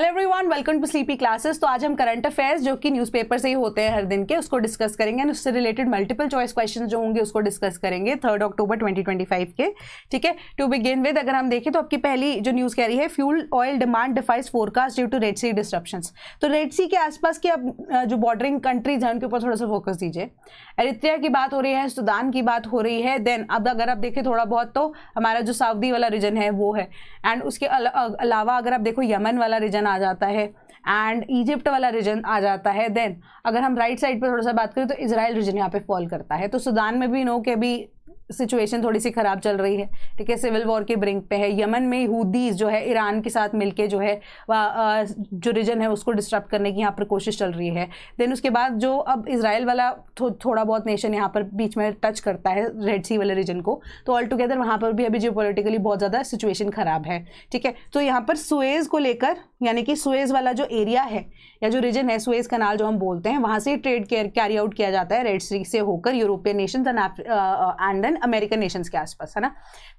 Hello everyone, welcome to sleepy classes. तो आज हम करंट अफेयर्स जो कि न्यूज़पेपर से ही होते हैं हर दिन के, उसको डिस्कस करेंगे एंड उससे रिलेटेड मल्टीपल चॉइस क्वेश्चन जो होंगे उसको डिस्कस करेंगे 3 अक्टूबर 2025 के। ठीक है, टू बिगिन विद अगर हम देखें तो आपकी पहली जो न्यूज़ कह रही है, fuel oil demand defies forecast due to Red Sea disruptions. तो रेड सी के आसपास की अब जो बॉर्डरिंग कंट्रीज हैं उनके ऊपर थोड़ा सा फोकस दीजिए। एरिट्रिया की बात हो रही है, सूडान की बात हो रही है, देन अब अगर आप देखें थोड़ा बहुत तो हमारा जो सऊदी वाला रीजन है वो है, एंड उसके अलावा अगर आप देखो यमन वाला रीजन आ जाता है एंड इजिप्ट वाला रीजन आ जाता है। देन अगर हम राइट साइड पे थोड़ा सा बात करें तो इजराइल रीजन यहाँ पे फॉल करता है। तो सूडान में भी नो के भी सिचुएशन थोड़ी सी खराब चल रही है, ठीक है, सिविल वॉर के ब्रिंक पे है। यमन में हूदीज जो है ईरान के साथ मिलके जो है जो रीजन है उसको डिस्टर्ब करने की यहाँ पर कोशिश चल रही है। देन उसके बाद जो अब इजराइल वाला थोड़ा बहुत नेशन यहाँ पर बीच में टच करता है रेड सी वाले रीजन को, तो ऑल टुगेदर वहाँ पर भी अभी जियोपॉलिटिकली बहुत ज़्यादा सिचुएशन खराब है। ठीक है, तो यहाँ पर सुएज को लेकर, यानी कि सुएज वाला जो एरिया है या जो रीजन है, सुएज कनाल जो हम बोलते हैं, वहाँ से ट्रेड कैरी आउट किया जाता है रेड सी से होकर European nations and then American nations के आसपास, है ना।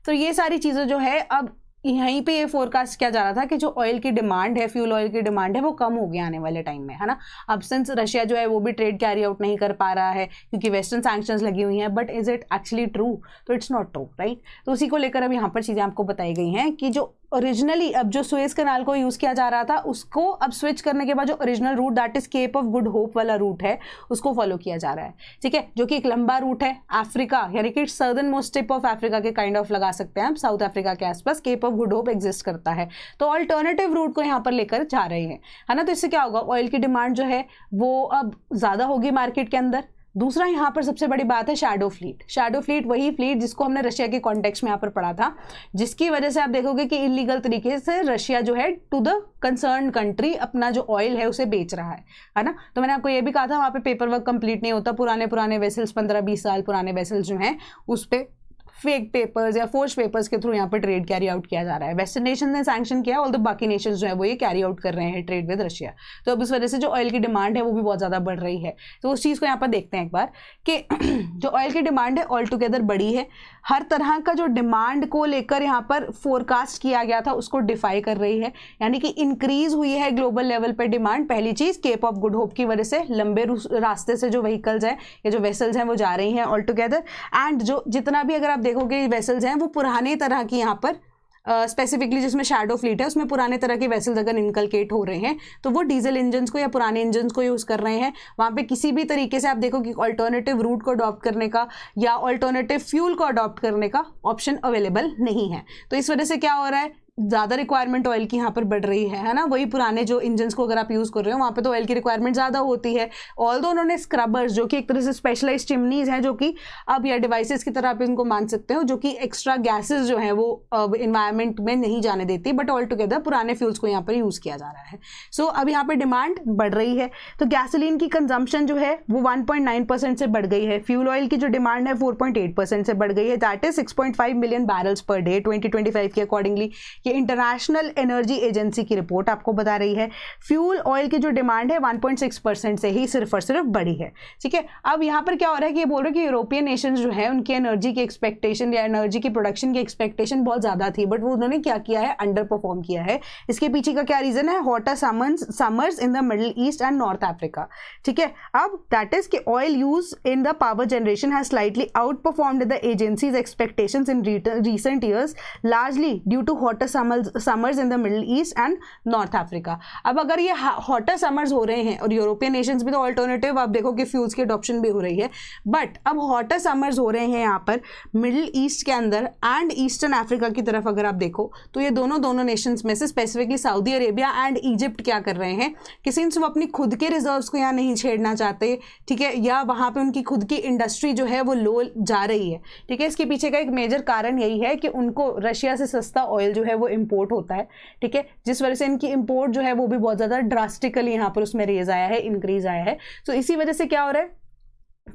तो ये सारी चीज़ें जो है अब यहीं पे ये फोरकास्ट किया जा रहा था कि जो ऑयल की डिमांड है, फ्यूल ऑयल की डिमांड है, वो कम होगी आने वाले टाइम में, है ना। अब सिंस रशिया जो है वो भी ट्रेड कैरी आउट नहीं कर पा रहा है क्योंकि वेस्टर्न सैंक्शंस लगी हुई हैं, but is it actually true? तो इट्स नॉट ट्रू, राइट। तो उसी को लेकर अब यहाँ पर चीज़ें आपको बताई गई हैं कि जो ओरिजिनली अब जो सुएज कनाल को यूज़ किया जा रहा था उसको अब स्विच करने के बाद जो original route that is Cape of Good Hope वाला रूट है उसको फॉलो किया जा रहा है। ठीक है, जो कि एक लंबा रूट है अफ्रीका, यानी कि southernmost tip of Africa के काइंड ऑफ लगा सकते हैं हम, साउथ अफ्रीका के आसपास Cape of Good Hope exist करता है। तो ऑल्टरनेटिव रूट को यहाँ पर लेकर जा रहे हैं, है ना। तो इससे क्या होगा, ऑयल की डिमांड जो है वो अब ज़्यादा होगी मार्केट के अंदर। दूसरा यहाँ पर सबसे बड़ी बात है शैडो फ्लीट। शैडो फ्लीट वही फ्लीट जिसको हमने रशिया के कॉन्टेक्स्ट में यहाँ पर पढ़ा था, जिसकी वजह से आप देखोगे कि इलीगल तरीके से रशिया जो है टू द कंसर्न कंट्री अपना जो ऑयल है उसे बेच रहा है ना। तो मैंने आपको ये भी कहा था वहाँ पे पेपर वर्क कंप्लीट नहीं होता, पुराने वेसल्स 15-20 साल पुराने वेसल्स जो हैं उस पर फेक पेपर्स या फोर्स पेपर्स के थ्रू यहाँ पर ट्रेड कैरी आउट किया जा रहा है। वेस्टर्न नेशन ने सैंक्शन किया, ऑल द बाकी नेशंस जो है वो ये कैरी आउट कर रहे हैं ट्रेड विद रशिया। तो अब इस वजह से जो ऑयल की डिमांड है वो भी बहुत ज़्यादा बढ़ रही है। तो उस चीज़ को यहाँ पर देखते हैं एक बार कि जो ऑयल की डिमांड है ऑल टुगेदर बढ़ी है। हर तरह का जो डिमांड को लेकर यहाँ पर फोरकास्ट किया गया था उसको डिफाई कर रही है, यानी कि इंक्रीज हुई है ग्लोबल लेवल पर डिमांड। पहली चीज़ केप ऑफ गुड होप की वजह से लंबे रास्ते से जो व्हीकल्स हैं या जो वेसल्स हैं वो जा रही हैं ऑल टुगेदर। एंड जो जितना भी अगर आप देखोगे वेसल्स हैं वो पुराने तरह की यहाँ पर स्पेसिफिकली जिसमें शैडो फ्लीट है उसमें पुराने तरह के वेसल्स अगर इनकलकेट हो रहे हैं तो वो डीजल इंजन्स को या पुराने इंजन्स को यूज़ कर रहे हैं। वहाँ पे किसी भी तरीके से आप देखो कि ऑल्टरनेटिव रूट को अडॉप्ट करने का या ऑल्टरनेटिव फ्यूल को अडॉप्ट करने का ऑप्शन अवेलेबल नहीं है। तो इस वजह से क्या हो रहा है, ज़्यादा रिक्वायरमेंट ऑयल की यहाँ पर बढ़ रही है ना। वही पुराने जो इंजन्स को अगर आप यूज़ कर रहे हो वहाँ पे तो ऑयल की रिक्वायरमेंट ज़्यादा होती है। ऑल्दो उन्होंने स्क्रबर्स जो कि एक तरह से स्पेशलाइज्ड चिमनीज हैं, जो कि अब या डिवाइसेस की तरह आप इनको मान सकते हो, जो कि एक्स्ट्रा गैसेज जो हैं वो इन्वायरमेंट में नहीं जाने देती, बट ऑल टुगेदर पुराने फ्यूल्स को यहाँ पर यूज़ किया जा रहा है। सो अब यहाँ पर डिमांड बढ़ रही है। तो गैसोलीन की कंजम्पशन जो है वो 1.9% से बढ़ गई है। फ्यूल ऑयल की जो डिमांड है 4.8% से बढ़ गई है, that is 6.5 million barrels per day 2025 के अकॉर्डिंगली। ये इंटरनेशनल एनर्जी एजेंसी की रिपोर्ट आपको बता रही है। फ्यूल ऑयल की जो डिमांड है 1.6% से ही सिर्फ और सिर्फ बढ़ी है। ठीक है, अब यहाँ पर क्या हो रहा है कि ये बोल रहे हैं कि यूरोपियन नेशंस जो है उनकी एनर्जी की एक्सपेक्टेशन या एनर्जी की प्रोडक्शन की एक्सपेक्टेशन बहुत ज़्यादा थी, बट वो उन्होंने क्या किया है, अंडर परफॉर्म किया है। इसके पीछे का क्या रीज़न है, hotter summers in the Middle East and North Africa. ठीक है, अब दैट इज कि oil use in the power generation has slightly outperformed the agency's expectations in recent years, largely due to hotter summers in the Middle East and North Africa. अब अगर ये hotter summers हो रहे हैं और European Nations भी तो alternative आप देखो कि फ्यूल्स की अडॉप्शन भी हो रही है, बट अब हॉटर समर्स हो रहे हैं यहाँ पर मिडिल ईस्ट के अंदर एंड ईस्टर्न अफ्रीका की तरफ अगर आप देखो तो ये दोनों नेशंस में से specifically Saudi Arabia and Egypt क्या कर रहे हैं कि सिंस वो अपनी खुद के रिजर्व्स को यहाँ नहीं छेड़ना चाहते, ठीक है, या वहाँ पे उनकी खुद की इंडस्ट्री जो है वो लो जा रही है। ठीक है, इसके पीछे का एक मेजर कारण यही है कि उनको रशिया से सस्ता ऑयल जो है वो इंपोर्ट होता है। ठीक है, जिस वजह से इनकी इंपोर्ट जो है वो भी बहुत ज़्यादा ड्रास्टिकली यहाँ पर उसमें रेज आया है, इंक्रीज आया है। तो इसी वजह से क्या हो रहा है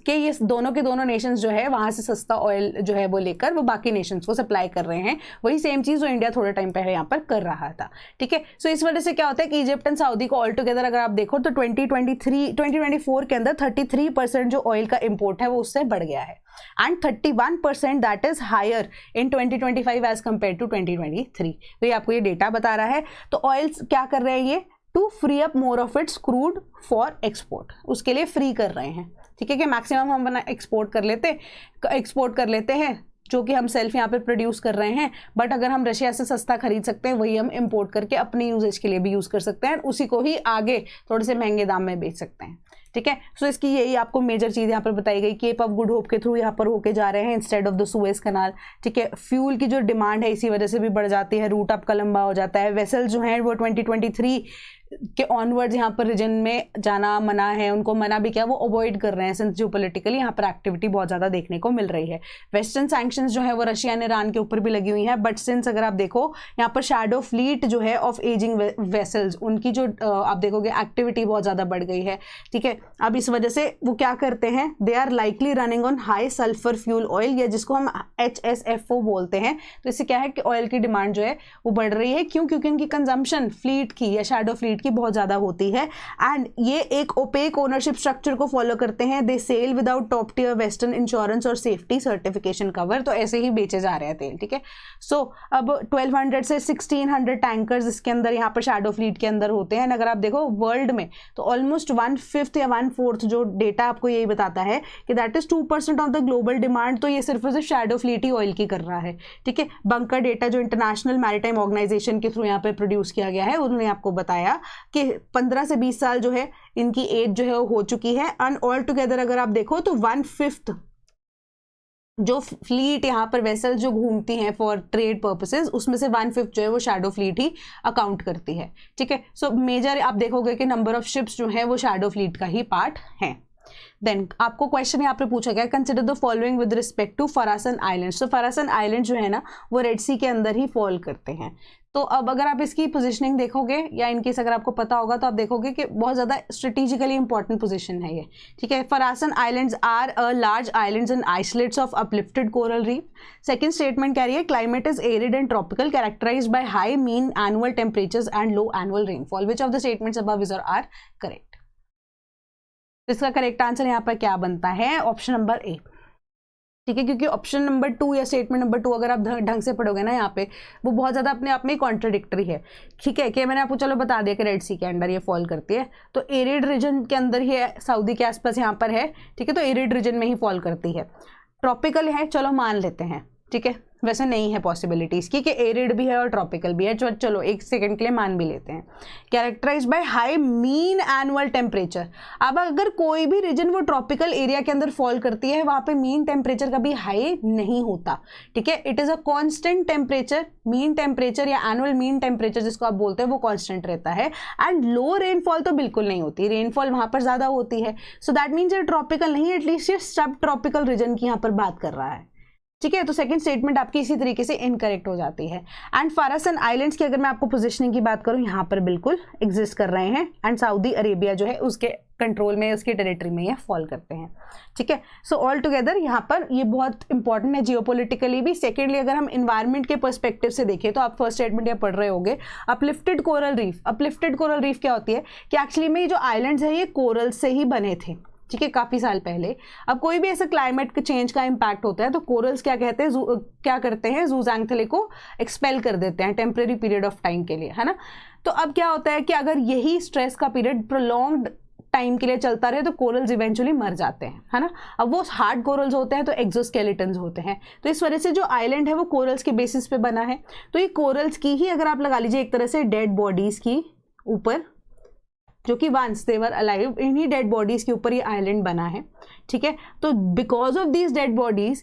कि ये दोनों के दोनों नेशंस जो है वहाँ से सस्ता ऑयल जो है वो लेकर वो बाकी नेशंस को सप्लाई कर रहे हैं। वही सेम चीज़ जो इंडिया थोड़े टाइम पहले यहाँ पर कर रहा था। ठीक है, सो इस वजह से क्या होता है कि इजिप्ट एंड सऊदी को ऑल टुगेदर अगर आप देखो तो 2024 के अंदर 33% जो ऑयल का इंपोर्ट है वो उससे बढ़ गया है, and 31% that is higher in 2025 as compared to 2023। तो ये आपको ये डेटा बता रहा है। तो ऑयल क्या कर रहे हैं, ये to free up more of its crude for export, उसके लिए फ्री कर रहे हैं, ठीक है, कि मैक्सिमम हम बना एक्सपोर्ट कर लेते हैं जो कि हम सेल्फ यहाँ पे प्रोड्यूस कर रहे हैं, बट अगर हम रशिया से सस्ता खरीद सकते हैं वही हम इंपोर्ट करके अपने यूजेज के लिए भी यूज़ कर सकते हैं, उसी को ही आगे थोड़े से महंगे दाम में बेच सकते हैं, ठीक है। सो इसकी यही आपको मेजर चीज़ यहाँ पर बताई गई, केप ऑफ गुड होप के थ्रू यहाँ पर होके जा रहे हैं इंस्टेड ऑफ द सुएज कनाल, ठीक है। फ्यूल की जो डिमांड है इसी वजह से भी बढ़ जाती है, रूट आपका लंबा हो जाता है। वेसल जो है वो 2023 के ऑनवर्ड्स यहाँ पर रीजन में जाना मना है, उनको मना भी क्या, वो अवॉइड कर रहे हैं सिंस जो पोलिटिकली यहाँ पर एक्टिविटी बहुत ज़्यादा देखने को मिल रही है। वेस्टर्न सैंक्शंस जो है वो रशिया एंड ईरान के ऊपर भी लगी हुई हैं, बट सिंस अगर आप देखो यहाँ पर शैडो फ्लीट जो है ऑफ एजिंग वेसल्स, उनकी जो आप देखोगे एक्टिविटी बहुत ज़्यादा बढ़ गई है, ठीक है। अब इस वजह से वो क्या करते हैं, they are likely running on high sulphur fuel oil, या जिसको हम HSFO बोलते हैं। तो इससे क्या है कि ऑयल की डिमांड जो है वो बढ़ रही है, क्यों, क्योंकि उनकी कंजम्पशन फ्लीट की या शैडो फ्लीट की बहुत ज़्यादा होती है, एंड ये एक ओपेक ओनरशिप स्ट्रक्चर को फॉलो करते हैं। They sell without top tier western insurance और सेफ्टी सर्टिफिकेशन कवर, तो ऐसे ही बेचे जा रहे हैं तेल, ठीक है। सो अब 1200 से 1600 टैंकर्स इसके अंदर यहाँ पर शैडो फ्लीट के अंदर होते हैं। अगर आप देखो वर्ल्ड में तो ऑलमोस्ट 1/5 या 1/4 जो डेटा आपको यही बताता है कि that is 2% of the global demand, तो ये सिर्फ शैडो फ्लीट ही ऑयल की कर रहा है, ठीक है। बंकर डेटा जो इंटरनेशनल मैरीटाइम ऑर्गेनाइजेशन के थ्रू यहाँ पे प्रोड्यूस किया गया है, उन्होंने आपको बताया कि 15 से 20 साल जो है इनकी एज जो है वो हो चुकी है, एंड ऑल टुगेदर अगर आप देखो तो 1/5 जो फ्लीट यहाँ पर वेसल जो घूमती हैं फॉर ट्रेड पर्पसेस, उसमें से 1/5 जो है वो शैडो फ्लीट ही अकाउंट करती है, ठीक है। सो मेजर आप देखोगे कि नंबर ऑफ शिप्स जो है वो शैडो फ्लीट का ही पार्ट है। देन आपको क्वेश्चन यहाँ पे पूछा गया, consider the following with respect to Farasan islands. तो फरासन आइलैंड जो है ना वो रेड सी के अंदर ही फॉल करते हैं। तो अब अगर आप इसकी पोजीशनिंग देखोगे या इनकेस अगर आपको पता होगा तो आप देखोगे कि बहुत ज़्यादा स्ट्रेटेजिकली इंपॉर्टेंट पोजीशन है ये, ठीक है। Farasan islands are a large islands and isolates of uplifted coral reef. Second statement कह रही है climate is arid and tropical characterized by high mean annual temperatures and low annual rainfall. Which of the statements above is और are correct? इसका correct answer यहाँ पर क्या बनता है? ऑप्शन नंबर ए, ठीक है, क्योंकि ऑप्शन नंबर 2 या स्टेटमेंट नंबर 2 अगर आप ढंग से पढ़ोगे ना यहाँ पे वो बहुत ज़्यादा अपने आप में ही कॉन्ट्रडिक्टरी है, ठीक है। कि मैंने आपको चलो बता दिया कि रेड सी के अंडर ये फॉल करती है, तो एरिड रीजन के अंदर ही है, सऊदी के आसपास यहाँ पर है, ठीक है, तो एरिड रीजन में ही फॉल करती है। ट्रॉपिकल है, चलो मान लेते हैं, ठीक है, वैसे नहीं है पॉसिबिलिटी इसकी कि एरिड भी है और ट्रॉपिकल भी है, चलो एक सेकंड के लिए मान भी लेते हैं। Characterised by high mean annual temperature. अब अगर कोई भी रीजन वो ट्रॉपिकल एरिया के अंदर फॉल करती है वहाँ पे मीन टेम्परेचर कभी हाई नहीं होता, ठीक है। It is a constant temperature, mean temperature या एनुअल मीन टेम्परेचर जिसको आप बोलते हैं वो कॉन्स्टेंट रहता है, एंड लो रेनफॉल तो बिल्कुल नहीं होती, रेनफॉल वहाँ पर ज़्यादा होती है। सो दैट मीन्स ये ट्रॉपिकल नहीं, एटलीस्ट ये सब ट्रॉपिकल रीजन की यहाँ पर बात कर रहा है, ठीक है। तो सेकंड स्टेटमेंट आपकी इसी तरीके से इनकरेक्ट हो जाती है। एंड फरासन आइलैंड्स की अगर मैं आपको पोजीशनिंग की बात करूं यहाँ पर बिल्कुल एग्जिस्ट कर रहे हैं, एंड सऊदी अरेबिया जो है उसके कंट्रोल में, उसकी टेरिटरी में ये फॉल करते हैं, ठीक है। सो ऑल टुगेदर यहाँ पर ये बहुत इंपॉर्टेंट है जियोपॉलिटिकली भी। सेकेंडली अगर हम इन्वायरमेंट के पर्सपेक्टिव से देखें तो आप फर्स्ट स्टेटमेंट यहाँ पढ़ रहे होंगे uplifted coral reef. Uplifted coral reef क्या होती है कि एक्चुअली में ये जो आइलैंड्स है ये कोरल से ही बने थे, ठीक है, काफ़ी साल पहले। अब कोई भी ऐसा क्लाइमेट के चेंज का इम्पैक्ट होता है तो कोरल्स क्या कहते हैं, क्या करते हैं, जूज़ैंथेले को एक्सपेल कर देते हैं टेम्परेरी पीरियड ऑफ टाइम के लिए, है ना। तो अब क्या होता है कि अगर यही स्ट्रेस का पीरियड प्रोलॉन्ग्ड टाइम के लिए चलता रहे तो कोरल्स इवेंचुअली मर जाते हैं, है ना। अब वो हार्ड कोरल्स होते हैं तो एक्सोस्केलेटन्स होते हैं, तो इस वजह से जो आइलैंड है वो कोरल्स के बेसिस पे बना है। तो ये कोरल्स की ही अगर आप लगा लीजिए एक तरह से डेड बॉडीज़ की ऊपर, जो कि वंस दे वर अलाइव, इन्हीं डेड बॉडीज़ के ऊपर ये आइलैंड बना है, ठीक है। तो because of these dead bodies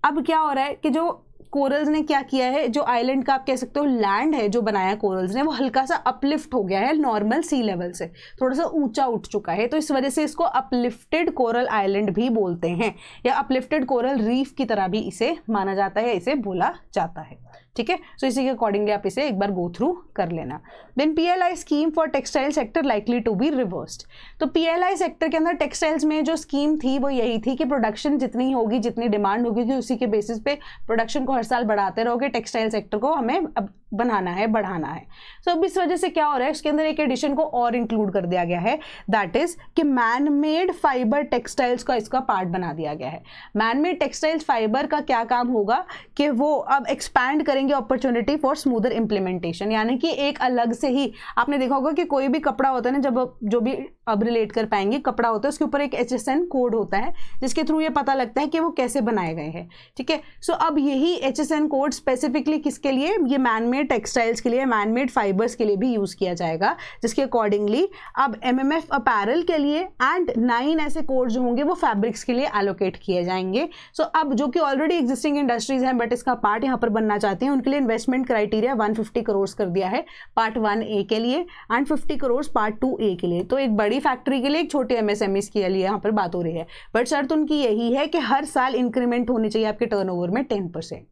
अब क्या हो रहा है कि जो कोरल्स ने क्या किया है, जो आइलैंड का आप कह सकते हो लैंड है जो बनाया कोरल्स ने, वो हल्का सा अपलिफ्ट हो गया है, नॉर्मल सी लेवल से थोड़ा सा ऊंचा उठ चुका है। तो इस वजह से इसको अपलिफ्टेड कोरल आइलैंड भी बोलते हैं, या अपलिफ्टेड कोरल रीफ की तरह भी इसे माना जाता है, इसे बोला जाता है, ठीक है। सो इसी के अकॉर्डिंगली आप इसे एक बार गो थ्रू कर लेना। Then PLI scheme for textile sector likely to be reversed. तो PLI सेक्टर के अंदर टेक्सटाइल्स में जो स्कीम थी वो यही थी कि प्रोडक्शन जितनी होगी, जितनी डिमांड होगी, कि उसी के बेसिस पे प्रोडक्शन को हर साल बढ़ाते रहोगे, टेक्सटाइल सेक्टर को हमें अब बनाना है, बढ़ाना है। सो अब इस वजह से क्या हो रहा है, इसके अंदर एक एडिशन को और इंक्लूड कर दिया गया है, दैट इज कि मैन मेड फाइबर टेक्सटाइल्स का इसका पार्ट बना दिया गया है। मैन मेड टेक्सटाइल्स फाइबर का क्या काम होगा कि वो अब एक्सपैंड करेंगे अपॉर्चुनिटी फॉर स्मूदर इंप्लीमेंटेशन, यानी कि एक अलग से ही आपने देखा होगा कि कोई भी कपड़ा होता है ना, जब जो भी अब रिलेट कर पाएंगे, कपड़ा होता है उसके ऊपर एक HSN कोड होता है जिसके थ्रू ये पता लगता है कि वो कैसे बनाए गए हैं, ठीक है। सो अब यही HSN कोड स्पेसिफिकली किसके लिए, ये मैनमेड टेक्सटाइल्स के लिए, मैनमेड फाइबर्स के लिए भी यूज किया जाएगा, जिसके अकॉर्डिंगली अब MMF अपैरल के लिए एंड 9 ऐसे कोड जो होंगे वो फैब्रिक्स के लिए एलोकेट किए जाएंगे। सो अब जो कि ऑलरेडी एग्जिस्टिंग इंडस्ट्रीज हैं बट इसका पार्ट यहाँ पर बनना चाहते हैं, उनके लिए इन्वेस्टमेंट क्राइटेरिया 150 करोड़ कर दिया है पार्ट 1A के लिए एंड 50 करोड़ पार्ट 2A के लिए। तो एक बड़ी फैक्ट्री के लिए, एक छोटे MSMEs के लिए यहाँ पर बात हो रही है, बट शर्त उनकी यही है कि हर साल इंक्रीमेंट होनी चाहिए आपके टर्नओवर में 10%,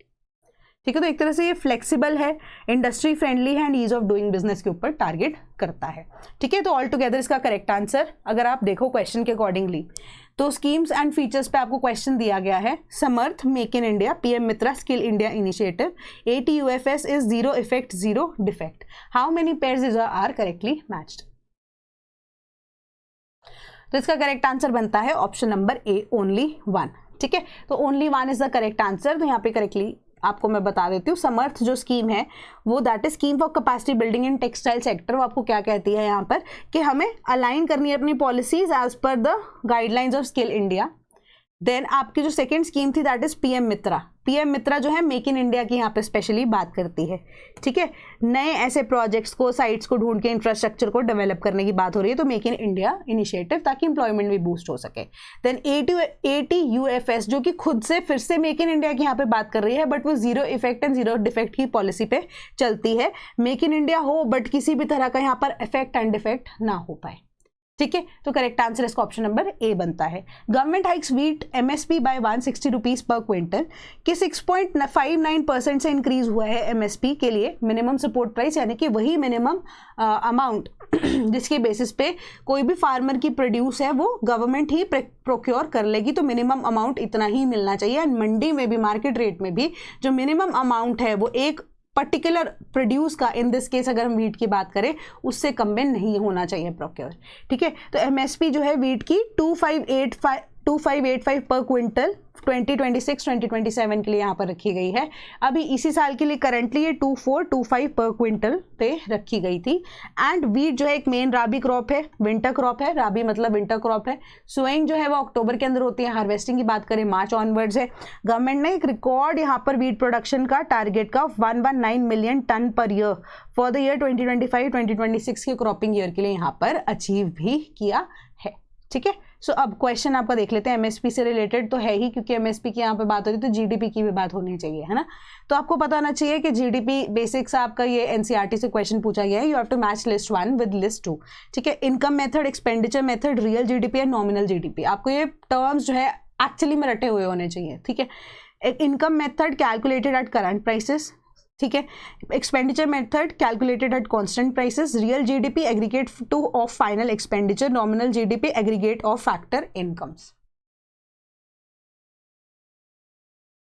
ठीक है। तो एक तरह से ये फ्लेक्सिबल है, इंडस्ट्री फ्रेंडली है and ease of doing business के ऊपर टारगेट करता है, ठीक है। तो ऑल टुगेदर इसका करेक्ट आंसर अगर आप देखो क्वेश्चन के अकॉर्डिंगली, तो स्कीम्स एंड फीचर्स पे आपको क्वेश्चन दिया गया है। Samarth, make in India, PM Mitra, skill India initiative, ATUFS is zero effect zero defect, how many pairs are correctly matched. तो इसका करेक्ट आंसर बनता है ऑप्शन नंबर A, ओनली 1, ठीक है। तो only 1 is the correct answer. तो यहाँ पे करेक्टली आपको मैं बता देती हूँ, समर्थ जो स्कीम है वो that is scheme for capacity building in textile sector. वो आपको क्या कहती है यहाँ पर कि हमें अलाइन करनी है अपनी policies as per the guidelines of skill India. Then आपकी जो सेकेंड स्कीम थी that is PM Mitra. PM Mitra जो है मेक इन इंडिया की यहाँ पे स्पेशली बात करती है, ठीक है। नए ऐसे प्रोजेक्ट्स को, साइट्स को ढूंढ के इंफ्रास्ट्रक्चर को डेवलप करने की बात हो रही है, तो मेक इन इंडिया इनिशिएटिव, ताकि इंप्लॉयमेंट भी बूस्ट हो सके। देन ATUFS जो कि खुद से फिर से मेक इन इंडिया की यहाँ पे बात कर रही है, बट वो zero effect and zero defect की पॉलिसी पे चलती है। मेक इन इंडिया हो बट किसी भी तरह का यहाँ पर इफेक्ट एंड डिफेक्ट ना हो पाए, ठीक है। तो करेक्ट आंसर इसका ऑप्शन नंबर A बनता है। Government hikes wheat MSP by 160 rupees per quintal कि 6.59% से इंक्रीज हुआ है MSP के लिए मिनिमम सपोर्ट प्राइस, यानी कि वही मिनिमम अमाउंट जिसके बेसिस पे कोई भी फार्मर की प्रोड्यूस है वो गवर्नमेंट ही प्रोक्योर कर लेगी, तो मिनिमम अमाउंट इतना ही मिलना चाहिए। एंड मंडी में भी, मार्केट रेट में भी जो मिनिमम अमाउंट है वो एक पर्टिकुलर प्रोड्यूस का, इन दिस केस अगर हम वीट की बात करें, उससे कम में नहीं होना चाहिए प्रोक्योर, ठीक है। तो MSP जो है वीट की 2585 पर क्विंटल 2026-2027 के लिए यहाँ पर रखी गई है। अभी इसी साल के लिए करंटली ये 2425 पर क्विंटल पे रखी गई थी। एंड वीट जो है एक मेन राबी क्रॉप है, विंटर क्रॉप है, राबी मतलब विंटर क्रॉप है। सोइंग जो है वो अक्टूबर के अंदर होती है, हार्वेस्टिंग की बात करें मार्च ऑनवर्ड्स है। गवर्नमेंट ने एक रिकॉर्ड यहाँ पर वीट प्रोडक्शन का टारगेट का 119 million ton per year for the year 2025-2026 के क्रॉपिंग ईयर के लिए यहाँ पर अचीव भी किया है, ठीक है। सो अब क्वेश्चन आपका देख लेते हैं, MSP से रिलेटेड तो है ही, क्योंकि MSP की यहाँ पे बात हो रही है तो GDP की भी बात होनी चाहिए, है ना। तो आपको पता होना चाहिए कि GDP बेसिक्स आपका ये NCERT से क्वेश्चन पूछा गया है। You have to match list 1 with list 2, ठीक है। Income method, expenditure method, real GDP या नॉमिनल GDP, आपको ये टर्म्स जो है एक्चुअली में रटे हुए होने चाहिए, ठीक है। Income method calculated at current prices, ठीक है। Expenditure method calculated at constant prices, real GDP aggregate two of final expenditure, nominal GDP aggregate of factor incomes.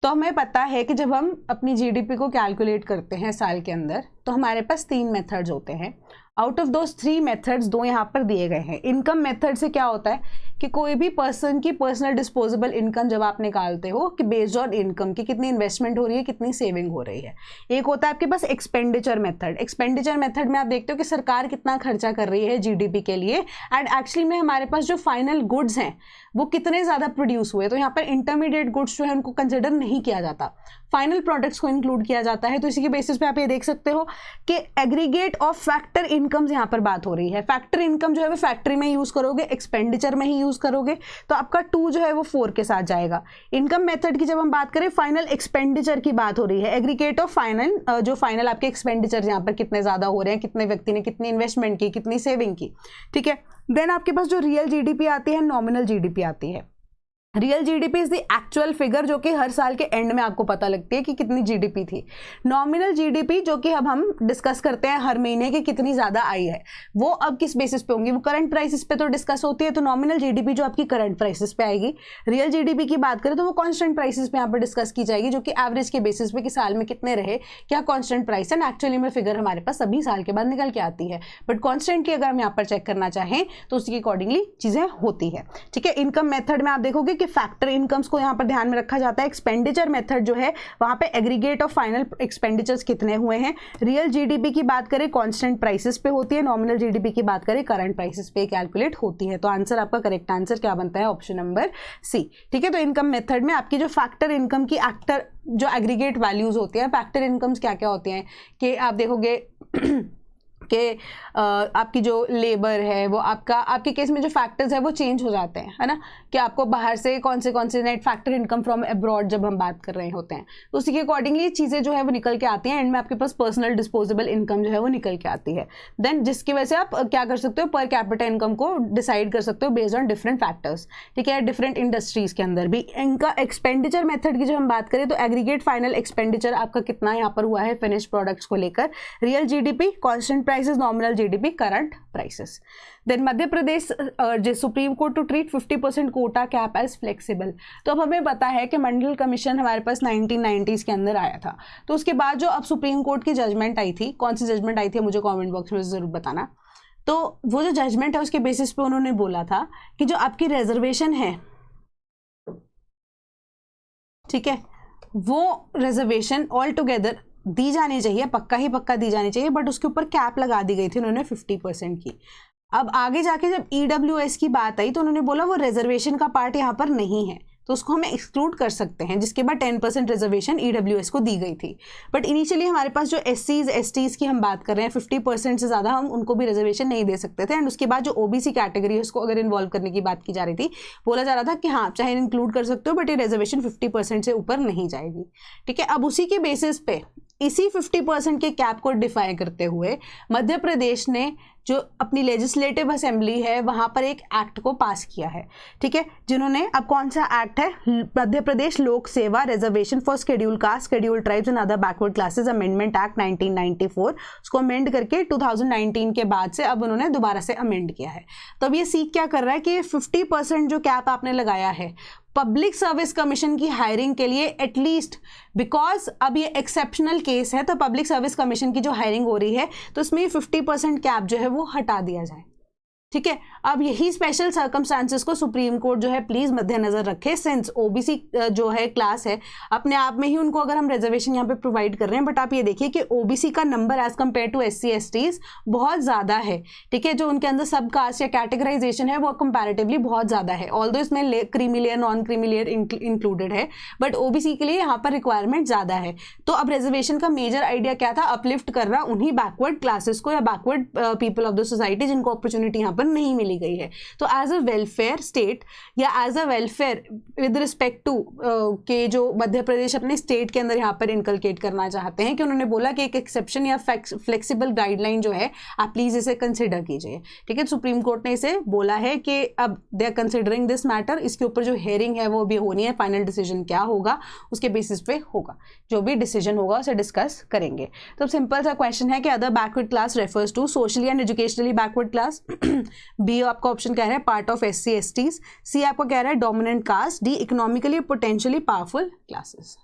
तो हमें पता है कि जब हम अपनी GDP को कैलकुलेट करते हैं साल के अंदर, तो हमारे पास 3 मेथड्स होते हैं। आउट ऑफ दोज 3 मेथड्स 2 यहाँ पर दिए गए हैं। इनकम मेथड से क्या होता है कि कोई भी पर्सन की पर्सनल डिस्पोजेबल इनकम जब आप निकालते हो कि बेस्ड ऑन इनकम की कितनी इन्वेस्टमेंट हो रही है, कितनी सेविंग हो रही है। एक होता है आपके पास एक्सपेंडिचर मेथड। एक्सपेंडिचर मेथड में आप देखते हो कि सरकार कितना खर्चा कर रही है GDP के लिए, एंड एक्चुअली में हमारे पास जो फाइनल गुड्स हैं वो कितने ज़्यादा प्रोड्यूस हुए। तो यहाँ पर इंटरमीडिएट गुड्स जो है उनको कंसिडर नहीं किया जाता, फाइनल प्रोडक्ट्स को इंक्लूड किया जाता है। तो इसी के बेसिस पे आप ये देख सकते हो कि एग्रीगेट ऑफ फैक्टर इनकम्स यहाँ पर बात हो रही है। फैक्टर इनकम जो है वो फैक्ट्री में यूज करोगे, एक्सपेंडिचर में ही यूज करोगे, तो आपका 2 जो है वो 4 के साथ जाएगा। इनकम मेथड की जब हम बात करें, फाइनल एक्सपेंडिचर की बात हो रही है, एग्रीगेट ऑफ फाइनल जो फाइनल आपके एक्सपेंडिचर यहाँ पर कितने ज्यादा हो रहे हैं, कितने व्यक्ति ने कितनी इन्वेस्टमेंट की, कितनी सेविंग की, ठीक है। देन आपके पास जो रियल GDP आती है, नॉमिनल GDP आती है। Real GDP is the actual figure जो कि हर साल के एंड में आपको पता लगती है कि कितनी जीडीपी थी। नॉमिनल जीडीपी जो कि अब हम डिस्कस करते हैं हर महीने की कितनी ज़्यादा आई है, वो अब किस बेसिस पे होंगी, वो करंट प्राइसेस पे तो डिस्कस होती है, तो नॉमिनल जीडीपी जो आपकी करंट प्राइसेस पे आएगी। रियल जीडीपी की बात करें तो वो कॉन्स्टेंट प्राइसेस पे यहाँ पर डिस्कस की जाएगी, जो कि एवरेज के बेसिस पे कि साल में कितने रहे, क्या कॉन्स्टेंट प्राइस है। एक्चुअली में फिगर हमारे पास सभी साल के बाद निकल के आती है, बट कॉन्स्टेंट की अगर हम यहाँ पर चेक करना चाहें तो उसके अकॉर्डिंगली चीज़ें होती है। ठीक है, इनकम मेथड में आप देखोगे कि फैक्टर इनकम को यहां पर ध्यान में रखा जाता है। एक्सपेंडिचर मेथड जो है वहां पे एग्रीगेट ऑफ फाइनल एक्सपेंडिचर्स कितने हुए हैं। रियल जीडीपी की बात करें कांस्टेंट प्राइसेस पे होती है, नॉमिनल जीडीपी की बात करें करंट प्राइसेस पे कैलकुलेट होती है। तो आंसर आपका करेक्ट आंसर क्या बनता है, ऑप्शन नंबर सी। ठीक है, तो इनकम मेथड में आपकी जो फैक्टर इनकम की एक्टर जो एग्रीगेट वैल्यूज होती है, फैक्टर इनकम्स क्या क्या होती हैं कि आप देखोगे कि आपकी जो लेबर है वो आपके केस में जो फैक्टर्स है वो चेंज हो जाते हैं, है ना, कि आपको बाहर से कौन से net factor income from abroad जब हम बात कर रहे होते हैं तो उसी के अकॉर्डिंगली चीज़ें जो है वो निकल के आती हैं। एंड में आपके पास पर्सनल डिस्पोजेबल इनकम जो है वो निकल के आती है। देन जिसकी वजह से आप क्या कर सकते हो, पर कैपिटा इनकम को डिसाइड कर सकते हो बेस्ड ऑन डिफरेंट फैक्टर्स। ठीक है, डिफरेंट इंडस्ट्रीज के अंदर भी। इनका एक्सपेंडिचर मेथड की जो हम बात करें तो एग्रीगेट फाइनल एक्सपेंडिचर आपका कितना यहाँ पर हुआ है फिनिश प्रोडक्ट्स को लेकर। Real GDP, constant prices, nominal GDP, current prices. Then Madhya Pradesh जो supreme court to treat 50% quota cap as flexible. तो अब हमें पता है कि मंडल कमीशन हमारे पास 1990s के अंदर आया था, तो उसके बाद जो अब सुप्रीम कोर्ट की जजमेंट आई थी, कौन सी जजमेंट आई थी मुझे कमेंट बॉक्स में ज़रूर बताना। तो वो जो जजमेंट है उसके बेसिस पे उन्होंने बोला था कि जो आपकी रिजर्वेशन है, ठीक है, वो रिजर्वेशन ऑल टुगेदर दी जानी चाहिए, पक्का ही पक्का दी जानी चाहिए, बट उसके ऊपर कैप लगा दी गई थी उन्होंने 50% की। अब आगे जाके जब EWS की बात आई तो उन्होंने बोला वो रिजर्वेशन का पार्ट यहाँ पर नहीं है, तो उसको हम एक्सक्लूड कर सकते हैं, जिसके बाद 10% रिजर्वेशन EWS को दी गई थी। बट इनिशियली हमारे पास जो SCs STs की हम बात कर रहे हैं 50% से ज़्यादा हम उनको भी रिजर्वेशन नहीं दे सकते थे। एंड उसके बाद जो OBC कैटेगरी है उसको अगर इन्वॉल्व करने की बात की जा रही थी, बोला जा रहा था कि हाँ चाहे इंक्लूड कर सकते हो बट ये रिजर्वेशन 50% से ऊपर नहीं जाएगी। ठीक है, अब उसी के बेसिस पे इसी 50% के कैप को डिफाइन करते हुए मध्य प्रदेश ने जो अपनी लेजिस्लेटिव असेंबली है वहां पर एक एक्ट को पास किया है। ठीक है, जिन्होंने, अब कौन सा एक्ट है, मध्य प्रदेश लोक सेवा reservation for schedule caste, schedule tribes and other backward classes amendment act 1994, उसको अमेंड करके 2019 के बाद से अब उन्होंने दोबारा से अमेंड किया है। तो अब ये सीख क्या कर रहा है कि 50% जो कैप आपने लगाया है पब्लिक सर्विस कमीशन की हायरिंग के लिए, एटलीस्ट बिकॉज अब ये एक्सेप्शनल केस है तो पब्लिक सर्विस कमीशन की जो हायरिंग हो रही है तो इसमें 50% कैप जो है वो हटा दिया जाए। ठीक है, अब यही स्पेशल सर्कमस्टांसेस को सुप्रीम कोर्ट जो है प्लीज मद्देनजर रखे, सिंस OBC जो है क्लास है अपने आप में ही उनको अगर हम रिजर्वेशन यहाँ पे प्रोवाइड कर रहे हैं, बट आप ये देखिए कि OBC का नंबर as compared to SC STs बहुत ज़्यादा है। ठीक है, जो उनके अंदर सब कास्ट या कैटेगराइजेशन है वो कंपैरेटिवली बहुत ज़्यादा है, ऑल्दो इसमें creamy layer non creamy layer included है, बट OBC के लिए यहाँ पर रिक्वायरमेंट ज़्यादा है। तो अब रिजर्वेशन का मेजर आइडिया क्या था, अपलिफ्ट करना उन्हीं बैकवर्ड क्लासेस को या backward people of the society जिनको अपॉर्चुनिटी यहाँ पर नहीं मिली गई है। तो एज अ वेलफेयर स्टेट या as a welfare with respect to के जो मध्य प्रदेश अपने स्टेट के अंदर यहाँ पर इनकलकेट करना चाहते हैं, कि उन्होंने बोला कि एक एक्सेप्शन या फ्लेक्सिबल गाइडलाइन जो है आप प्लीज इसे कंसिडर कीजिए। ठीक है, सुप्रीम कोर्ट ने इसे बोला है कि अब they are considering this matter, इसके ऊपर जो हेयरिंग है वो भी होनी है, फाइनल डिसीजन क्या होगा उसके बेसिस पे होगा, जो भी डिसीजन होगा उसे डिस्कस करेंगे। तो सिंपल सा क्वेश्चन है कि other backward class refers to socially and educationally backward class. B आपका ऑप्शन कह रहा है part of SC STs, C आपका कह रहा है dominant caste, D economically potentially powerful classes.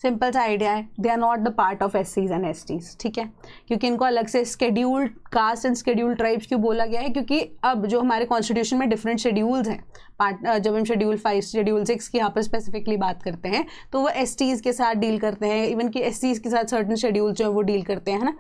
Simple सा आइडिया है, they are not the part of SCs and STs। ठीक है, क्योंकि इनको अलग से scheduled caste and scheduled tribes क्यों बोला गया है, क्योंकि अब जो हमारे कॉन्स्टिट्यूशन में डिफरेंट शेड्यूल्स हैं, जब हम शेड्यूल 5 शेड्यूल 6 की यहाँ पर स्पेसिफिकली बात करते हैं तो वो STs के साथ डील करते हैं, इवन कि SCs के साथ सर्टन शेड्यूल जो है वो डील करते हैं, है ना।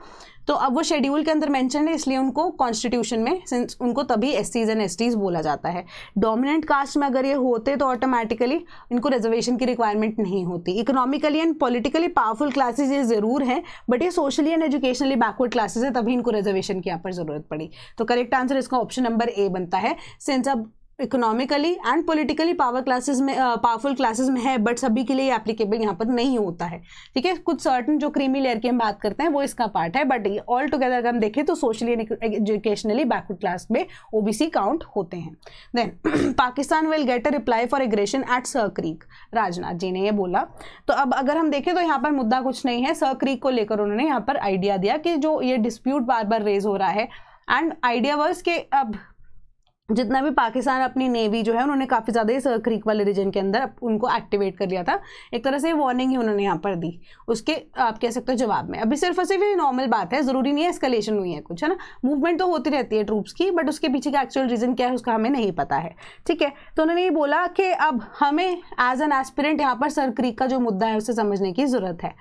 तो अब वो शेड्यूल के अंदर मेंशन है इसलिए उनको कॉन्स्टिट्यूशन में सिंस उनको तभी SCs एंड STs बोला जाता है। डोमिनेंट कास्ट में अगर ये होते तो ऑटोमेटिकली इनको रिजर्वेशन की रिक्वायरमेंट नहीं होती। Economically and politically powerful classes ये ज़रूर हैं, बट ये socially and educationally backward classes है, तभी इनको रिजर्वेशन की यहाँ पर ज़रूरत पड़ी। तो करेक्ट आंसर इसका ऑप्शन नंबर A बनता है, सिंस अब economically and politically powerful classes में है, बट सभी के लिए एप्लीकेबल यहाँ पर नहीं होता है, ठीक है। कुछ सर्टन जो क्रीमी लेयर की हम बात करते हैं वो इसका पार्ट है, बट ऑल टुगेदर अगर हम देखें तो socially and educationally backward class में ओबीसी काउंट होते हैं। Then Pakistan will get a reply for aggression at Sir Creek, Rajnath ji ने ये बोला। तो अब अगर हम देखें तो यहाँ पर मुद्दा कुछ नहीं है, सर क्रीक को लेकर उन्होंने यहाँ पर आइडिया दिया कि जो ये डिस्प्यूट बार बार रेज हो रहा है, एंड आइडिया वाज कि अब जितना भी पाकिस्तान अपनी नेवी जो है उन्होंने काफ़ी ज़्यादा इस क्रीक वाले रीजन के अंदर उनको एक्टिवेट कर लिया था, एक तरह से वार्निंग ही उन्होंने यहाँ पर दी उसके आप कह सकते हो जवाब में। अभी सिर्फ और सिर्फ ये नॉर्मल बात है, ज़रूरी नहीं है एस्केलेशन हुई है कुछ, है ना, मूवमेंट तो होती रहती है ट्रूप्स की, बट उसके पीछे का एक्चुअल रीज़न क्या है उसका हमें नहीं पता है, ठीक है। तो उन्होंने ये बोला कि अब हमें एज एन एस्पिरेंट यहाँ पर सर क्रीक का जो मुद्दा है उसे समझने की ज़रूरत है।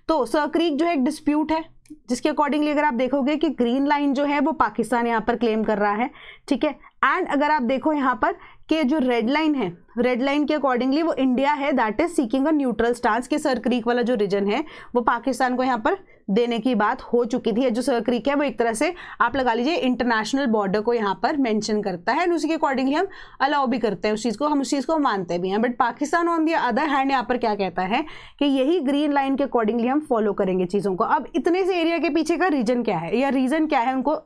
तो सर क्रीक जो है एक डिस्प्यूट है जिसके अकॉर्डिंगली अगर आप देखोगे कि ग्रीन लाइन जो है वो पाकिस्तान यहाँ पर क्लेम कर रहा है, ठीक है। एंड अगर आप देखो यहाँ पर कि जो रेड लाइन है, रेड लाइन के अकॉर्डिंगली वो इंडिया है that is seeking a neutral stance, के सर क्रीक वाला जो रीजन है वो पाकिस्तान को यहाँ पर देने की बात हो चुकी थी। जो सर क्रीक है वो एक तरह से आप लगा लीजिए इंटरनेशनल बॉर्डर को यहाँ पर मेंशन करता है, उसी के अकॉर्डिंगली हम अलाउ भी करते हैं उस चीज़ को, हम उस चीज़ को मानते भी हैं। But Pakistan on the other hand यहाँ पर क्या कहता है कि यही ग्रीन लाइन के अकॉर्डिंगली हम फॉलो करेंगे चीज़ों को। अब इतने से एरिया के पीछे का रीजन क्या है या रीज़न क्या है उनको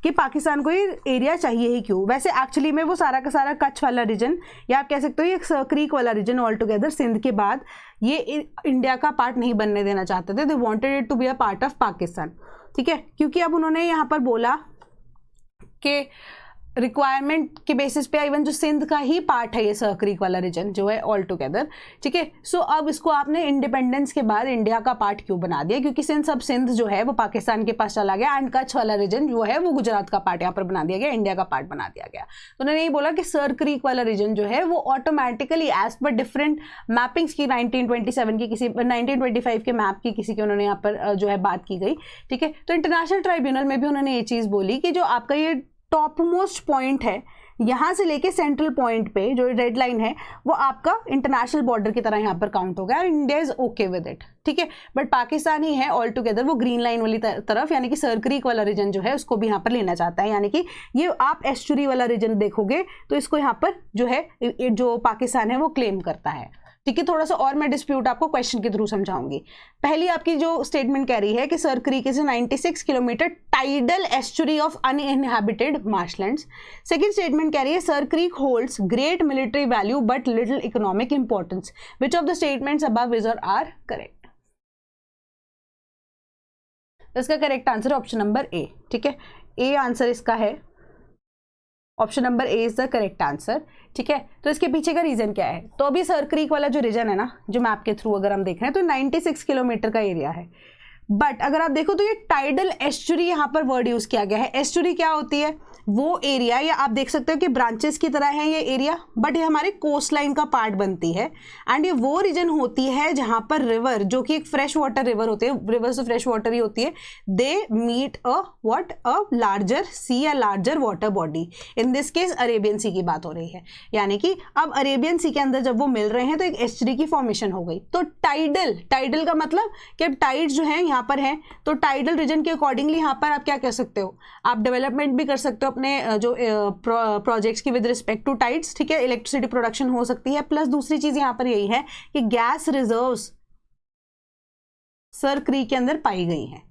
कि पाकिस्तान को ये एरिया चाहिए ही क्यों? वैसे एक्चुअली में वो सारा का सारा कच्छ वाला रीजन या आप कह सकते हो ये क्रीक वाला रीजन ऑल टुगेदर सिंध के बाद ये इंडिया का पार्ट नहीं बनने देना चाहते थे, they wanted it to be a part of Pakistan, ठीक है। क्योंकि अब उन्होंने यहाँ पर बोला कि रिक्वायरमेंट के बेसिस पे इवन जो सिंध का ही पार्ट है ये सर क्रीक वाला रीजन जो है ऑल टुगेदर, ठीक है। सो अब इसको आपने इंडिपेंडेंस के बाद इंडिया का पार्ट क्यों बना दिया? क्योंकि सिंध जो है वो पाकिस्तान के पास चला गया एंड कच्छ वाला रीजन जो है वो गुजरात का पार्ट यहाँ पर बना दिया गया, इंडिया का पार्ट बना दिया गया। तो उन्होंने ये बोला कि सर क्रीक वाला रीजन जो है वो automatically as per different mappings की 1927 की किसी 1925 के मैप की किसी के उन्होंने यहाँ पर जो है बात की गई, ठीक है। तो इंटरनेशनल ट्राइब्यूनल में भी उन्होंने ये चीज़ बोली कि जो आपका ये टॉप मोस्ट पॉइंट है यहाँ से लेके सेंट्रल पॉइंट पे जो रेड लाइन है वो आपका इंटरनेशनल बॉर्डर की तरह यहाँ पर काउंट होगा और India is okay with it, ठीक है। बट पाकिस्तान ही है ऑल टुगेदर वो ग्रीन लाइन वाली तरफ यानी कि सर क्रीक वाला रीजन जो है उसको भी यहाँ पर लेना चाहता है, यानी कि ये आप एस्चुरी वाला रीजन देखोगे तो इसको यहाँ पर जो है जो पाकिस्तान है वो क्लेम करता है, ठीक है। थोड़ा सा और मैं डिस्प्यूट आपको क्वेश्चन के थ्रू समझाऊंगी। पहली आपकी जो स्टेटमेंट कह रही है कि Sir Creek is 96 kilometre tidal estuary of uninhabited marshlands. Second statement कह रही है Sir Creek holds great military value but little economic importance. Which of the statements above is और आर करेक्ट? इसका correct answer option number A, ठीक है। ए आंसर इसका है, option number A is the correct answer, ठीक है। तो इसके पीछे का रीजन क्या है? तो अभी सर क्रीक वाला जो रीजन है ना जो मैप के थ्रू अगर हम देख रहे हैं तो 96 किलोमीटर का एरिया है, बट अगर आप देखो तो ये टाइडल एस्चुरी यहाँ पर वर्ड यूज किया गया है। एस्चुरी क्या होती है? वो एरिया या आप देख सकते हो कि ब्रांचेस की तरह है ये एरिया, बट ये हमारे कोस्ट लाइन का पार्ट बनती है एंड ये वो रीजन होती है जहाँ पर रिवर जो कि एक फ्रेश वाटर रिवर होती है, रिवर्स तो फ्रेश वाटर ही होती है, they meet a larger sea या larger water body. In this case Arabian sea की बात हो रही है, यानी कि अब अरेबियन सी के अंदर जब वो मिल रहे हैं तो एक एस्चुरी की फॉर्मेशन हो गई। तो टाइडल का मतलब कि अब टाइड जो है यहाँ पर है तो टाइडल रीजन के अकॉर्डिंगली यहाँ पर आप क्या कह सकते हो, आप डेवलपमेंट भी कर सकते हो अपने जो प्रोजेक्ट्स की विद रिस्पेक्ट टू टाइड्स, ठीक है। इलेक्ट्रिसिटी प्रोडक्शन हो सकती है, प्लस दूसरी चीज यहाँ पर यही है कि गैस रिजर्व्स सर क्रीक के अंदर पाई गई हैं,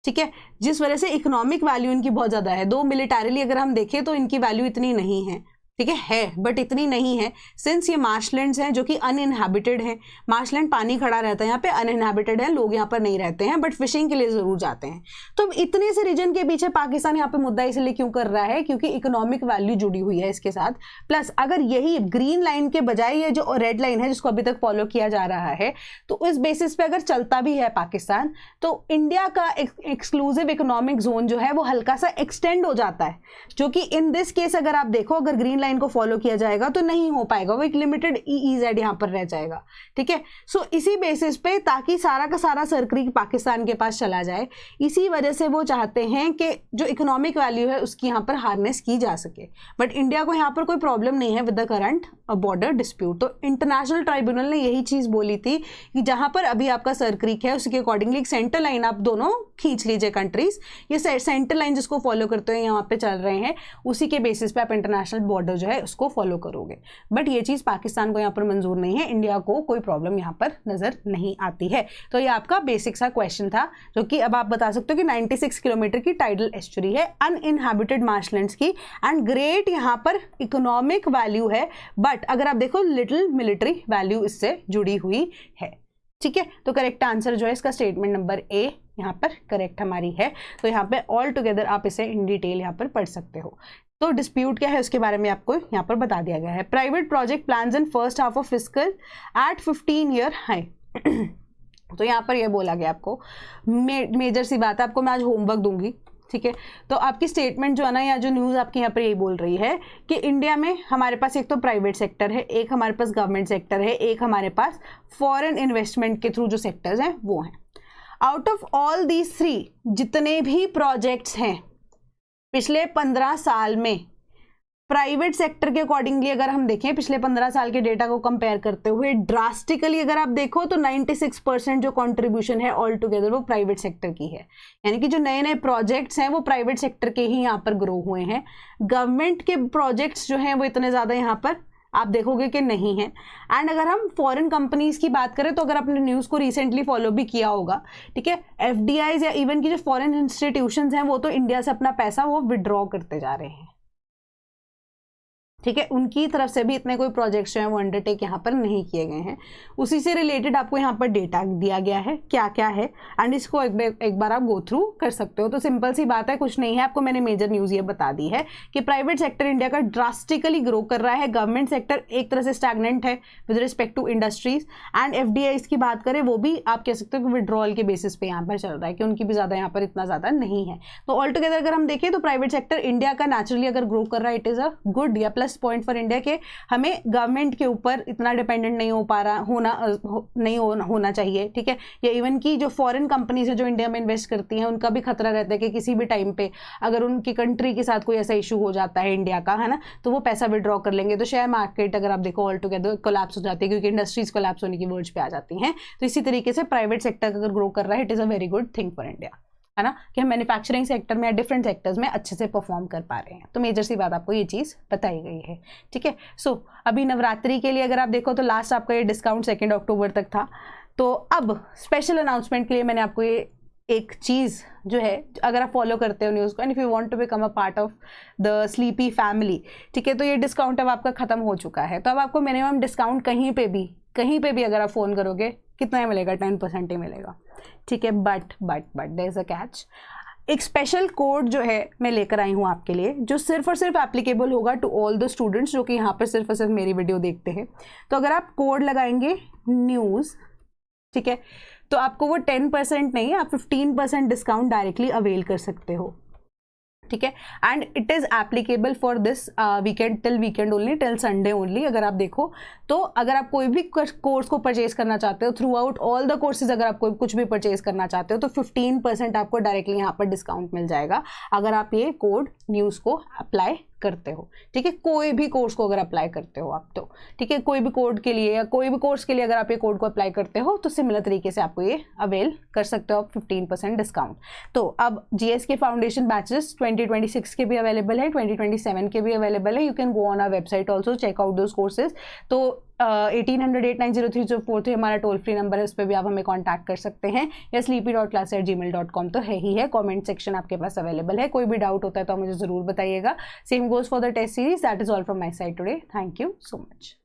ठीक है, जिस वजह से इकोनॉमिक वैल्यू इनकी बहुत ज्यादा है। दो मिलिटरीली अगर हम देखें तो इनकी वैल्यू इतनी नहीं है, ठीक है बट इतनी नहीं है सिंस ये मार्शलैंड्स हैं जो कि अनइनहैबिटेड हैं। मार्शलैंड पानी खड़ा रहता है यहाँ पे, अनइनहैबिटेड है, लोग यहाँ पर नहीं रहते हैं बट फिशिंग के लिए जरूर जाते हैं। तो इतने से रीजन के पीछे पाकिस्तान यहाँ पे मुद्दा इसलिए क्यों कर रहा है? क्योंकि इकोनॉमिक वैल्यू जुड़ी हुई है इसके साथ। प्लस अगर यही ग्रीन लाइन के बजाय ये जो रेड लाइन है जिसको अभी तक फॉलो किया जा रहा है तो इस बेसिस पे अगर चलता भी है पाकिस्तान तो इंडिया का एक्सक्लूसिव इकोनॉमिक जोन जो है वो हल्का सा एक्सटेंड हो जाता है, जो कि इन दिस केस अगर आप देखो अगर ग्रीन लाइन को फॉलो किया जाएगा तो नहीं हो पाएगा, वो एक लिमिटेड ईईजेड यहां पर रह जाएगा, ठीक है। सो इसी बेसिस पे ताकि सारा का सारा सर क्रीक पाकिस्तान के पास चला जाए, इसी वजह से वो चाहते हैं कि जो इकोनॉमिक वैल्यू है उसकी यहां पर हार्नेस की जा सके। बट इंडिया को यहां पर कोई प्रॉब्लम नहीं है with the current border dispute. तो इंटरनेशनल ट्राइब्यूनल ने यही चीज बोली थी कि जहां पर अभी आपका सर क्रीक है उसके अकॉर्डिंगली एक सेंटर लाइन आप दोनों खींच लीजिए कंट्रीज, ये सेंटर लाइन जिसको फॉलो करते हुए यहाँ पे चल रहे हैं, उसी के बेसिस पे आप इंटरनेशनल बॉर्डर जो है उसको फॉलो करोगे। बट ये चीज़ पाकिस्तान को यहाँ पर मंजूर नहीं है, इंडिया को कोई प्रॉब्लम यहाँ पर नजर नहीं आती है। तो ये आपका बेसिक सा क्वेश्चन था, जो कि अब आप बता सकते हो कि 96 किलोमीटर की टाइडल एस्चुरी है, अनइनहैबिटेड मार्शलैंड्स की, एंड ग्रेट यहाँ पर इकोनॉमिक वैल्यू है, बट अगर आप देखो लिटिल मिलिट्री वैल्यू इससे जुड़ी हुई है। ठीक है, तो करेक्ट आंसर जो है इसका स्टेटमेंट नंबर ए यहाँ पर करेक्ट हमारी है। तो यहाँ पे ऑल टुगेदर आप इसे इन डिटेल यहाँ पर पढ़ सकते हो। तो डिस्प्यूट क्या है उसके बारे में आपको यहाँ पर बता दिया गया है। Private project plans in first half of fiscal at 15 year high. तो यहाँ पर ये बोला गया आपको, मेजर सी बात है, आपको मैं आज होमवर्क दूंगी। ठीक है, तो आपकी स्टेटमेंट जो है ना, या जो न्यूज़ आपकी यहाँ पर यही बोल रही है कि इंडिया में हमारे पास एक तो प्राइवेट सेक्टर है, एक हमारे पास गवर्नमेंट सेक्टर है, एक हमारे पास फॉरेन इन्वेस्टमेंट के थ्रू जो सेक्टर्स हैं वो हैं। आउट ऑफ ऑल दीज 3 जितने भी प्रोजेक्ट्स हैं पिछले 15 साल में, प्राइवेट सेक्टर के अकॉर्डिंगली अगर हम देखें पिछले 15 साल के डेटा को कंपेयर करते हुए ड्रास्टिकली अगर आप देखो तो 96% जो कंट्रीब्यूशन है ऑल टुगेदर वो प्राइवेट सेक्टर की है। यानी कि जो नए नए प्रोजेक्ट्स हैं वो प्राइवेट सेक्टर के ही यहाँ पर ग्रो हुए हैं। गवर्नमेंट के प्रोजेक्ट्स जो हैं वो इतने ज़्यादा यहाँ पर आप देखोगे कि नहीं है। एंड अगर हम फॉरेन कंपनीज की बात करें तो अगर आपने न्यूज़ को रिसेंटली फॉलो भी किया होगा, ठीक है, FDIs या इवन की जो फॉरेन इंस्टीट्यूशंस हैं वो तो इंडिया से अपना पैसा वो विड्रॉ करते जा रहे हैं। ठीक है, उनकी तरफ से भी इतने कोई प्रोजेक्ट्स जो हैं वो अंडरटेक यहाँ पर नहीं किए गए हैं। उसी से रिलेटेड आपको यहाँ पर डेटा दिया गया है क्या क्या है, एंड इसको एक बार आप गो थ्रू कर सकते हो। तो सिंपल सी बात है, कुछ नहीं है, आपको मैंने मेजर न्यूज़ ये बता दी है कि प्राइवेट सेक्टर इंडिया का ड्रास्टिकली ग्रो कर रहा है, गवर्नमेंट सेक्टर एक तरह से स्टैग्नेंट है with respect to industries, and FDIs की बात करें वो भी आप कह सकते हो कि विड्रॉल के बेसिस पे यहाँ पर चल रहा है, कि उनकी भी ज़्यादा यहाँ पर इतना ज़्यादा नहीं है। तो ऑल टुगेदर अगर हम देखें तो प्राइवेट सेक्टर इंडिया का नेचुरली अगर ग्रो कर रहा है, इट इज़ अ गुड या प्लस पॉइंट फॉर इंडिया के हमें गवर्नमेंट के ऊपर इतना डिपेंडेंट नहीं हो पा रहा होना चाहिए। ठीक है, या इवन की जो फॉरेन कंपनीज है जो इंडिया में इन्वेस्ट करती हैं उनका भी खतरा रहता है कि किसी भी टाइम पे अगर उनकी कंट्री के साथ कोई ऐसा इशू हो जाता है इंडिया का, है ना, तो वो पैसा विड्रॉ कर लेंगे। तो शेयर मार्केट अगर आप देखो ऑल टुगेदर कोलैप्स हो जाती है, क्योंकि इंडस्ट्रीज कोलैप्स होने की वर्ज पे आ जाती हैं। तो इसी तरीके से प्राइवेट सेक्टर अगर ग्रो कर रहा है, it is a very good thing for India, है ना, कि हम मैन्युफैक्चरिंग सेक्टर में या डिफरेंट सेक्टर्स में अच्छे से परफॉर्म कर पा रहे हैं। तो मेजर सी बात आपको ये चीज़ बताई गई है। ठीक है, सो अभी नवरात्रि के लिए अगर आप देखो तो लास्ट आपका ये डिस्काउंट 2 अक्टूबर तक था। तो अब स्पेशल अनाउंसमेंट के लिए मैंने आपको ये एक चीज़ जो है, अगर आप फॉलो करते हो न्यूज़ को, and if you want to become a part of the sleepy family, ठीक है, तो ये डिस्काउंट अब आपका ख़त्म हो चुका है। तो अब आपको मिनिमम डिस्काउंट कहीं पे भी अगर आप फ़ोन करोगे कितना मिलेगा, 10% ही मिलेगा। ठीक है, but there is a catch. एक स्पेशल कोड जो है मैं लेकर आई हूँ आपके लिए, जो सिर्फ और सिर्फ एप्लीकेबल होगा टू ऑल द स्टूडेंट्स जो कि यहाँ पर सिर्फ और सिर्फ मेरी वीडियो देखते हैं। तो अगर आप कोड लगाएंगे न्यूज़, ठीक है, तो आपको वो 10% नहीं, आप 15% डिस्काउंट डायरेक्टली अवेल कर सकते हो। ठीक है, and it is applicable for this weekend, till weekend only, till Sunday only. अगर आप देखो तो अगर आप कोई भी कोर्स को परचेज करना चाहते हो, through out all the courses अगर आप कोई कुछ भी परचेज करना चाहते हो तो 15% आपको डायरेक्टली यहाँ पर डिस्काउंट मिल जाएगा अगर आप ये कोड न्यूज़ को अप्लाई करते हो। ठीक है, कोई भी कोर्स को अगर अप्लाई करते हो आप, तो ठीक है, कोई भी कोड के लिए या कोई भी कोर्स के लिए अगर आप ये कोड को अप्लाई करते हो तो सिमिलर तरीके से आपको ये अवेल कर सकते हो आप 15% डिस्काउंट। तो अब GS के फाउंडेशन बैचेस 2026 के भी अवेलेबल है, 2027 के भी अवेलेबल है। You can go on our website also, check out those courses. तो 1800-890-304 हमारा टोल फ्री नंबर है, उस पर भी आप हमें कांटेक्ट कर सकते हैं, या sleepy.class@gmail.com तो है ही है। कमेंट सेक्शन आपके पास अवेलेबल है, कोई भी डाउट होता है तो मुझे ज़रूर बताइएगा। Same goes for the test series. That is all from my side today. Thank you so much.